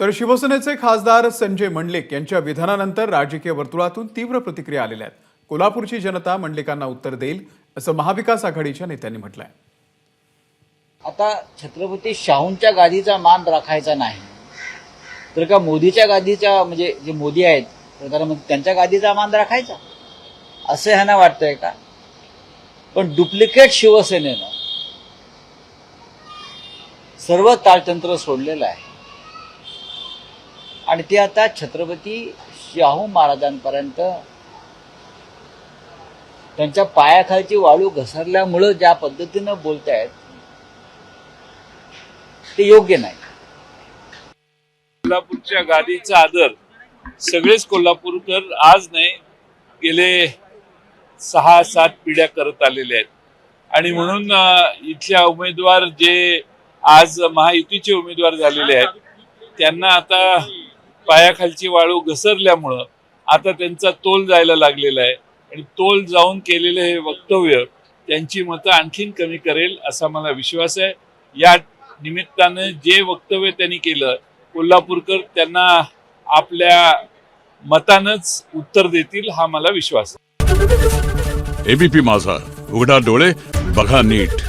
तर शिवसेनेचे खासदार संजय मंडलिक यांच्या विधानानंतर राजकीय वर्तुळातून तीव्र प्रतिक्रिया आलेल्या आहेत। कोल्हापूरची जनता मंडलिकांना उत्तर देईल असं महाविकास आघाडीच्या नेत्यांनी म्हटलंय। आता छत्रपती शाहूंच्या गादीचा मान राखायचा नाही तर का मोदीच्या गादीचा म्हणजे जे मोदी आहेत प्रधानमंत्री त्यांच्या गादीचा मान राखायचा असं ह्यांना वाटतंय का? पण डुप्लिकेट शिवसेनेनं सर्व ताळतंत्र सोडलेलं आहे आणि ते आता छत्रपती शाहू महाराजांपर्यंत त्यांच्या पायाखालची वाळू घसरल्यामुळं ज्या पद्धतीनं बोलतायत ते योग्य नाही। कोल्हापूरच्या गादीचा आदर सगळेच कोल्हापूरकर आज नाही गेले 6-7 पिढ्या करत आलेले आहेत आणि म्हणून इथल्या उमेदवार जे आज महायुतीचे उमेदवार झालेले आहेत त्यांना आता पायाखालची वाळू घसरल्यामुळं आता त्यांचा तोल जायला लागलेला आहे आणि तोल जाऊन केलेले हे वक्तव्य त्यांची मतं आणखीन कमी करेल असा मला विश्वास आहे। या निमित्तानं जे वक्तव्य त्यांनी केलं कोल्हापूरकर त्यांना आपल्या मतानंच उत्तर देतील हा मला विश्वास आहे। एबीपी माझा, उघडा डोळे बघा नीट।